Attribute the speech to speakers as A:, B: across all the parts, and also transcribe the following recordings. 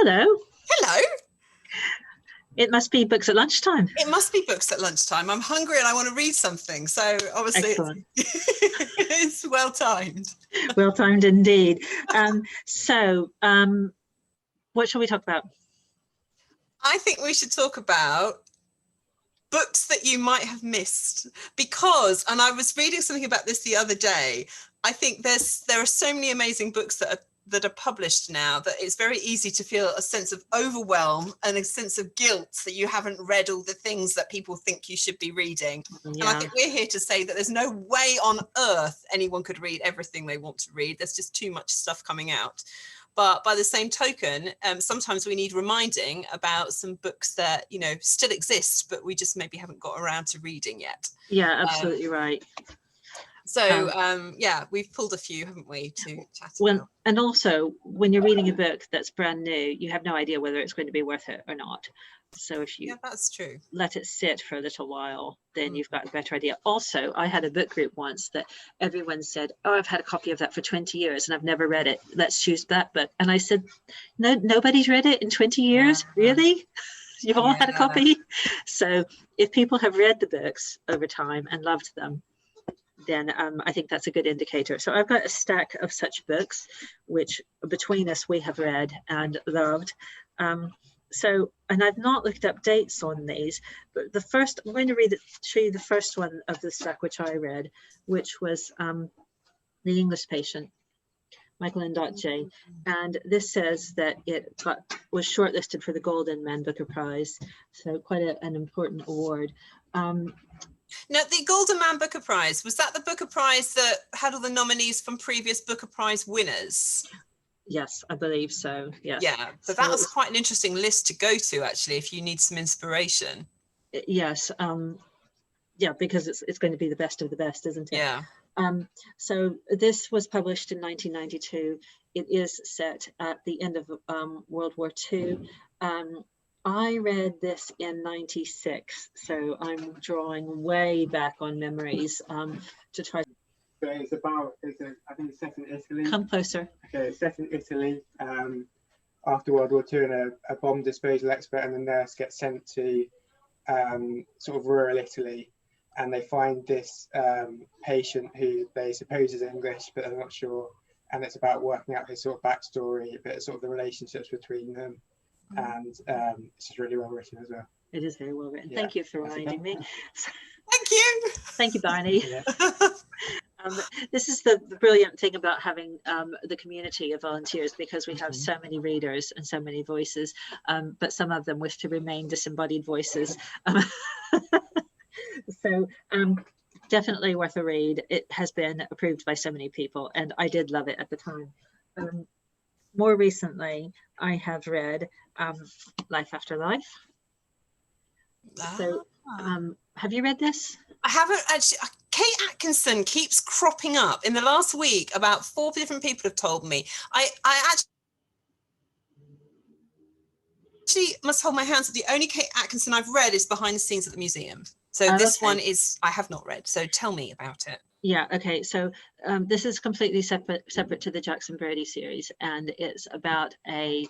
A: Hello.
B: Hello.
A: It must be books at lunchtime.
B: It must be books at lunchtime. I'm hungry and I want to read something. So obviously it's well timed.
A: Well timed indeed. What shall we talk about?
B: I think we should talk about books that you might have missed because, and I was reading something about this the other day, I think there are so many amazing books that are published now that it's very easy to feel a sense of overwhelm and a sense of guilt that you haven't read all the things that people think you should be reading. Yeah. And I think we're here to say that there's no way on earth anyone could read everything they want to read. There's just too much stuff coming out. But by the same token, sometimes we need reminding about some books that, you know, still exist, but we just maybe haven't got around to reading yet.
A: Yeah, absolutely right.
B: So, yeah, we've pulled a few, haven't we, to chat about.
A: And also, when you're reading a book that's brand new, you have no idea whether it's going to be worth it or not. So if you
B: that's true.
A: Let it sit for a little while, then you've got a better idea. Also, I had a book group once that everyone said, oh, I've had a copy of that for 20 years and I've never read it. Let's choose that book. And I said, no, nobody's read it in 20 years? Really? You've all had a copy? So if people have read the books over time and loved them, then I think that's a good indicator. So I've got a stack of such books, which between us we have read and loved. And I've not looked up dates on these, but I'm going to show you the first one of the stack which I read, which was The English Patient, Michael Oondatje. And this says that it was shortlisted for the Golden Man Booker Prize, so quite an important award.
B: Now, the Golden Man Booker Prize, was that the Booker Prize that had all the nominees from previous Booker Prize winners?
A: Yes, I believe so. Yes.
B: Yeah, so that was quite an interesting list to go to, actually, if you need some inspiration.
A: Yes. Yeah, because it's going to be the best of the best, isn't it?
B: Yeah.
A: So this was published in 1992. It is set at the end of World War II. I read this in 96, so I'm drawing way back on memories to try.
C: So I think it's set in Italy.
A: Come closer.
C: Okay, it's set in Italy after World War II, and a bomb disposal expert and a nurse get sent to sort of rural Italy, and they find this patient who they suppose is English, but they're not sure, and it's about working out his sort of backstory, but sort of the relationships between them. And it's just really well written as well.
A: It is very well written. Yeah. Thank you for reminding me.
B: Thank you.
A: Thank you, Barney. Yeah. This is the brilliant thing about having the community of volunteers, because we have so many readers and so many voices, but some of them wish to remain disembodied voices. So definitely worth a read. It has been approved by so many people, and I did love it at the time. More recently, I have read Life After Life. So have you read this?
B: I haven't actually. Kate Atkinson keeps cropping up. In the last week, about 4 different people have told me. I actually must hold my hands up. The only Kate Atkinson I've read is Behind the Scenes at the Museum. So this one is, I have not read. So tell me about it.
A: Yeah, okay, so this is completely separate to the Jackson Brady series, and it's about a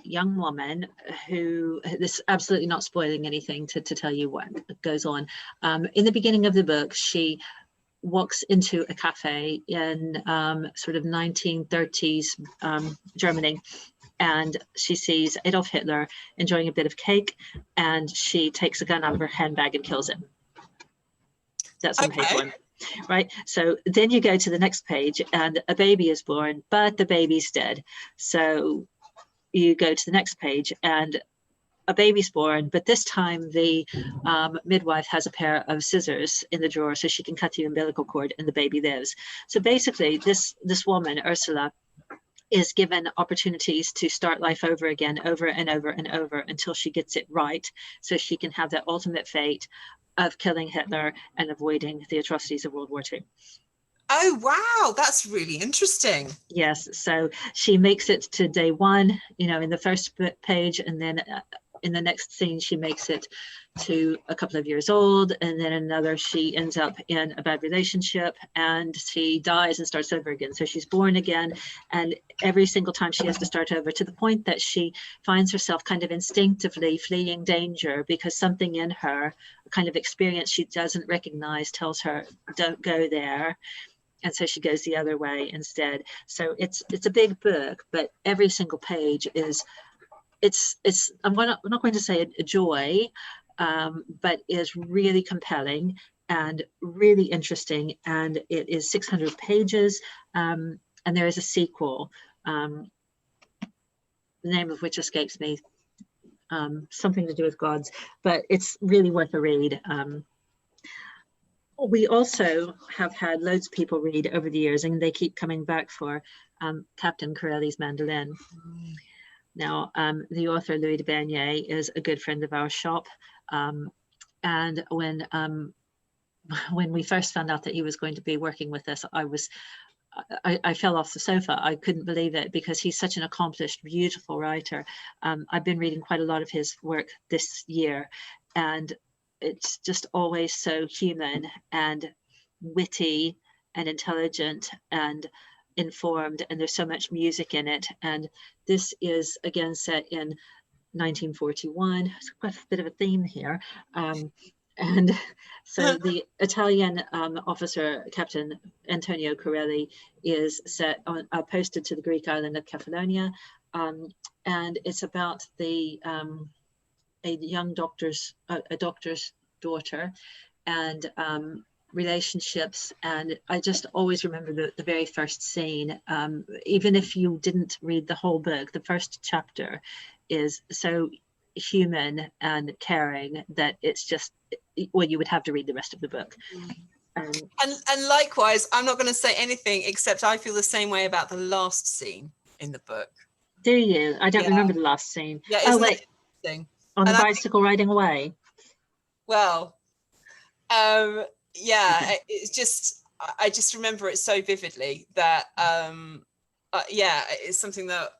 A: young woman who, this absolutely not spoiling anything to tell you what goes on. In the beginning of the book, she walks into a cafe in sort of 1930s Germany, and she sees Adolf Hitler enjoying a bit of cake, and she takes a gun out of her handbag and kills him. That's on page 1, right? So then you go to the next page and a baby is born, but the baby's dead. So you go to the next page and a baby's born, but this time the midwife has a pair of scissors in the drawer so she can cut the umbilical cord and the baby lives. So basically this woman, Ursula, is given opportunities to start life over again, over and over and over, until she gets it right, so she can have that ultimate fate of killing Hitler and avoiding the atrocities of World War II.
B: Oh, wow, that's really interesting.
A: Yes, so she makes it to day 1, you know, in the first page, and then in the next scene, she makes it to a couple of years old, and then another, she ends up in a bad relationship, and she dies and starts over again. So she's born again, and every single time she has to start over, to the point that she finds herself kind of instinctively fleeing danger because something in her, a kind of experience she doesn't recognize, tells her, don't go there. And so she goes the other way instead. So it's a big book, but every single page is, I'm not going to say a joy, but is really compelling and really interesting. And it is 600 pages, and there is a sequel, the name of which escapes me, something to do with gods, but it's really worth a read. We also have had loads of people read over the years, and they keep coming back for Captain Corelli's Mandolin. Now, the author, Louis de Bernières, is a good friend of our shop. And when we first found out that he was going to be working with us, I fell off the sofa. I couldn't believe it, because he's such an accomplished, beautiful writer. I've been reading quite a lot of his work this year, and it's just always so human and witty and intelligent and informed, and there's so much music in it. And this is again set in 1941. It's quite a bit of a theme here. And so the Italian officer, Captain Antonio Corelli, is posted to the Greek island of Kefalonia, and it's about a young doctor's daughter, and relationships. And I just always remember the very first scene. Even if you didn't read the whole book, the first chapter is so human and caring that it's just, well, you would have to read the rest of the book.
B: And likewise, I'm not going to say anything except I feel the same way about the last scene in the book.
A: Do you? I don't remember the last scene.
B: Yeah,
A: oh wait, on the
B: and
A: bicycle riding away.
B: Well, yeah,
A: Okay.
B: it's just, I just remember it so vividly that yeah, it's something that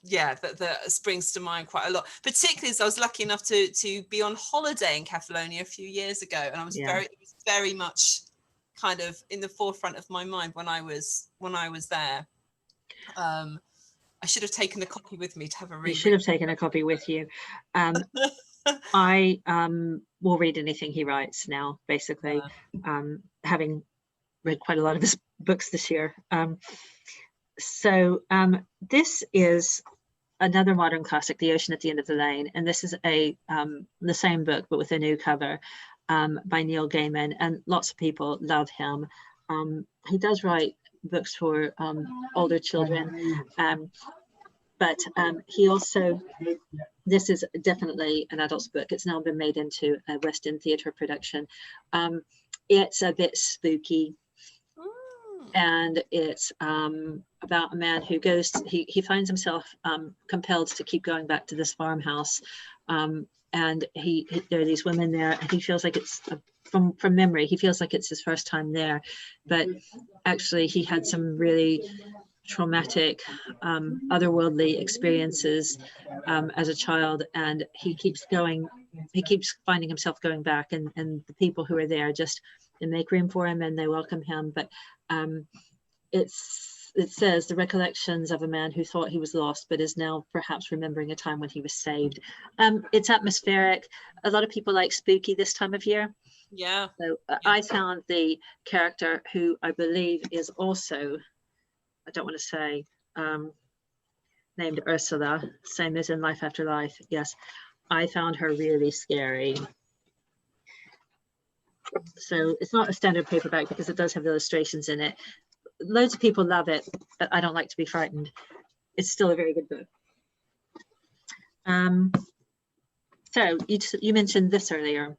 B: that springs to mind quite a lot, particularly as I was lucky enough to be on holiday in Catalonia a few years ago, and I was very much kind of in the forefront of my mind when I was there. I should have taken a copy with me to have a read.
A: You should have taken a copy with you. I will read anything he writes now, basically, having read quite a lot of his books this year. So this is another modern classic, The Ocean at the End of the Lane, and this is the same book but with a new cover, by Neil Gaiman, and lots of people love him. He does write books for older children, but he also, this is definitely an adult's book. It's now been made into a West End theatre production. It's a bit spooky, and it's about a man who goes, he finds himself compelled to keep going back to this farmhouse, and there are these women there, and he feels like it's from memory, he feels like it's his first time there, but actually he had some really traumatic otherworldly experiences as a child, and he keeps finding himself going back, and the people who are there just, they make room for him and they welcome him. But it says the recollections of a man who thought he was lost but is now perhaps remembering a time when he was saved. It's atmospheric. A lot of people like spooky this time of year.
B: Yeah.
A: So I found the character, who I believe is also, I don't want to say, named Ursula, same as in Life After Life. Yes, I found her really scary. So it's not a standard paperback because it does have illustrations in it. Loads of people love it, but I don't like to be frightened. It's still a very good book. So you mentioned this earlier.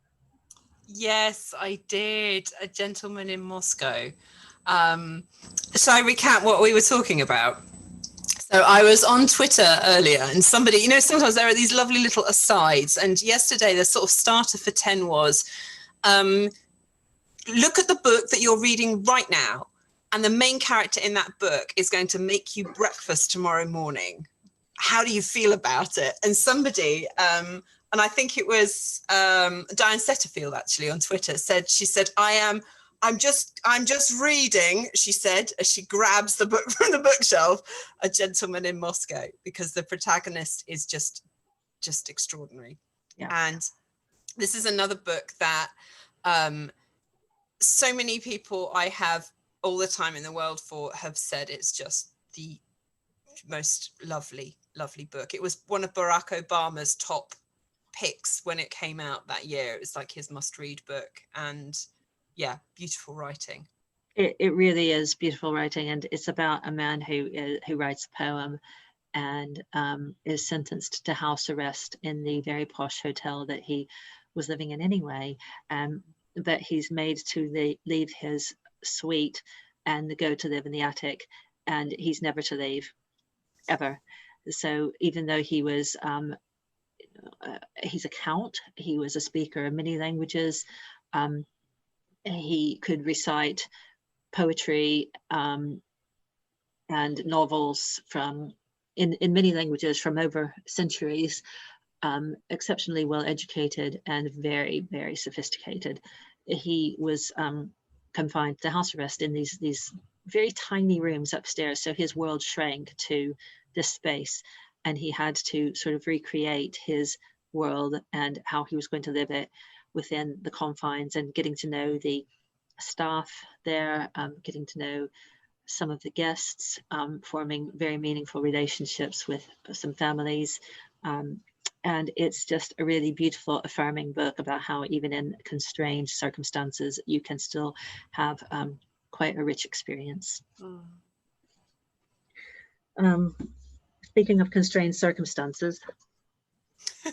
B: Yes, I did. A Gentleman in Moscow. So I recap what we were talking about. So I was on Twitter earlier, and somebody, sometimes there are these lovely little asides, and yesterday the sort of starter for 10 was, look at the book that you're reading right now, and the main character in that book is going to make you breakfast tomorrow morning. how do you feel about it? And somebody, and I think it was Diane Setterfield actually on Twitter she said, I'm just reading, she said, as she grabs the book from the bookshelf, A Gentleman in Moscow, because the protagonist is just extraordinary.
A: Yeah.
B: And this is another book that so many people I have all the time in the world for have said it's just the most lovely book. It was one of Barack Obama's top picks when it came out that year. It was like his must-read book, and yeah, beautiful writing.
A: It really is beautiful writing, and it's about a man who writes a poem and is sentenced to house arrest in the very posh hotel that he was living in anyway, but he's made to leave his suite and go to live in the attic, and he's never to leave ever. So even though he was he's a count, he was a speaker of many languages, he could recite poetry and novels in many languages from over centuries, exceptionally well educated and very, very sophisticated. He was confined to house arrest in these very tiny rooms upstairs, so his world shrank to this space, and he had to sort of recreate his world and how he was going to live it within the confines, and getting to know the staff there, getting to know some of the guests, forming very meaningful relationships with some families. And it's just a really beautiful, affirming book about how even in constrained circumstances, you can still have quite a rich experience. Speaking of constrained circumstances.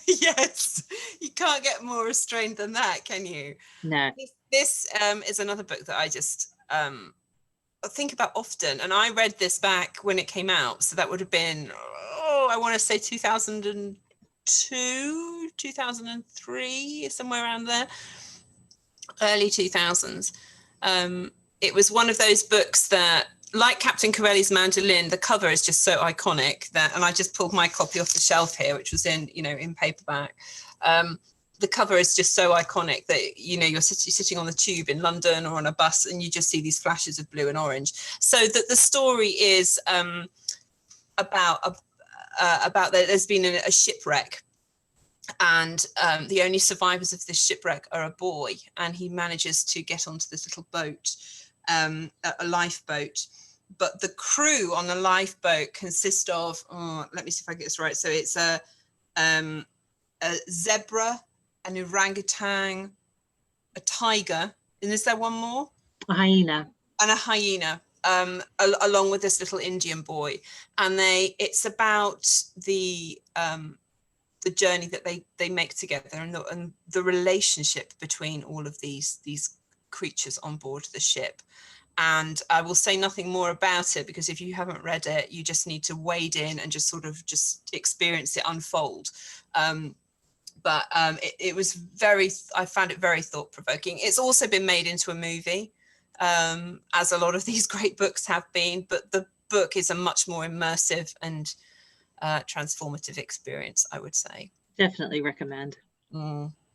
B: Yes, you can't get more restrained than that, can you?
A: No.
B: This is another book that I just think about often, and I read this back when it came out, so that would have been, I want to say 2002, 2003, somewhere around there, early 2000s. It was one of those books that, like Captain Corelli's Mandolin, the cover is just so iconic that, and I just pulled my copy off the shelf here, which was in paperback. The cover is just so iconic that, you're sitting on the tube in London or on a bus, and you just see these flashes of blue and orange. So that the story is about there's been a shipwreck, and the only survivors of this shipwreck are a boy, and he manages to get onto this little boat, a lifeboat. But the crew on the lifeboat consist of, let me see if I get this right. So it's a zebra, an orangutan, a tiger, and is there one more?
A: A hyena.
B: And a hyena, along with this little Indian boy. And it's about the journey that they make together, and the relationship between all of these creatures on board the ship. And I will say nothing more about it, because if you haven't read it, you just need to wade in and just sort of experience it unfold. But it was I found it very thought-provoking. It's also been made into a movie, as a lot of these great books have been, but the book is a much more immersive and transformative experience, I would say.
A: Definitely recommend.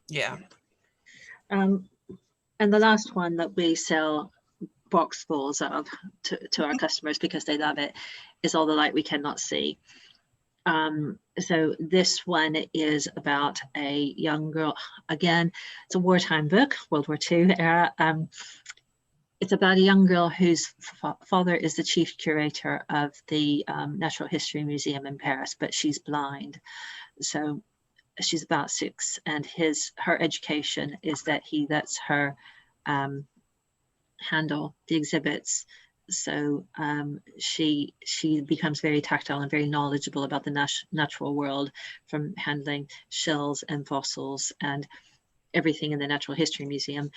B: Yeah.
A: And the last one that we sell boxfuls of to our customers because they love it is All the Light We Cannot See. So this one is about a young girl. Again, it's a wartime book, World War II era. It's about a young girl whose father is the chief curator of the Natural History Museum in Paris, but she's blind. So she's about 6, and her education is that he lets her handle the exhibits. So she becomes very tactile and very knowledgeable about the natural world, from handling shells and fossils and everything in the Natural History Museum.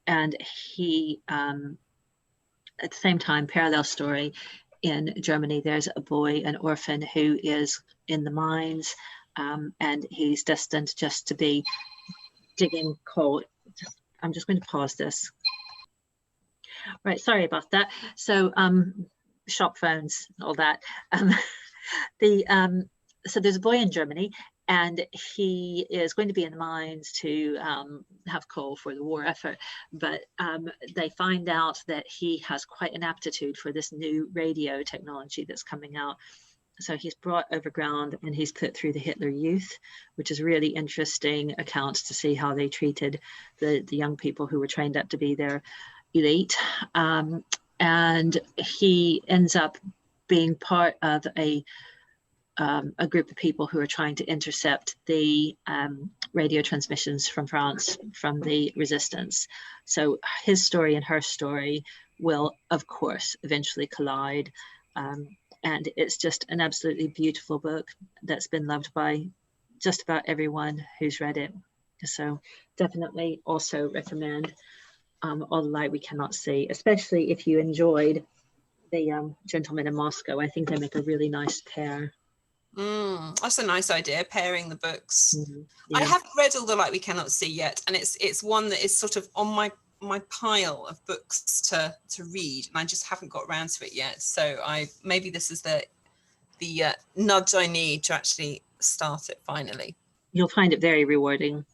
A: And he, at the same time, parallel story, in Germany, there's a boy, an orphan, who is in the mines, and he's destined just to be digging coal. I'm just going to pause this. Right, sorry about that. So shop phones, all that. So there's a boy in Germany, and he is going to be in the mines to have coal for the war effort. But they find out that he has quite an aptitude for this new radio technology that's coming out. So he's brought overground and he's put through the Hitler Youth, which is really interesting accounts to see how they treated the young people who were trained up to be their elite. And he ends up being part of a group of people who are trying to intercept the radio transmissions from France from the resistance. So his story and her story will, of course, eventually collide. And it's just an absolutely beautiful book that's been loved by just about everyone who's read it. So definitely also recommend All the Light We Cannot See, especially if you enjoyed the Gentleman in Moscow. I think they make a really nice pair.
B: That's a nice idea, pairing the books.
A: Yeah.
B: I haven't read All the Light We Cannot See yet, and it's one that is sort of on my pile of books to read, and I just haven't got around to it yet. So maybe this is the nudge I need to actually start it finally.
A: You'll find it very rewarding.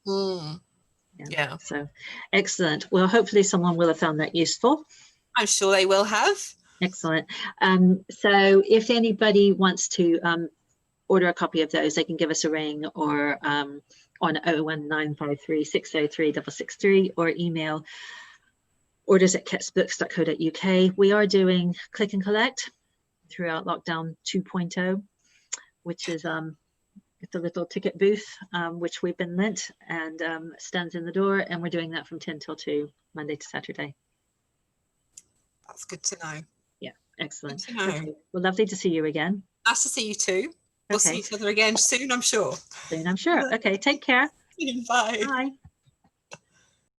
B: Yeah.
A: So excellent. Well, hopefully someone will have found that useful.
B: I'm sure they will have.
A: Excellent. So if anybody wants to order a copy of those, they can give us a ring or on 01953 603 663 or email orders@kettsbooks.co.uk. We are doing click and collect throughout lockdown 2.0, which is it's a little ticket booth which we've been lent, and stands in the door, and we're doing that from 10 till 2 Monday to Saturday.
B: That's good to know.
A: Yeah, excellent.
B: Good to know.
A: Okay. Well, lovely to see you again.
B: Nice to see you too. We'll see each other again soon, I'm sure.
A: Soon, I'm sure. Okay, take care.
B: Bye.
A: Bye.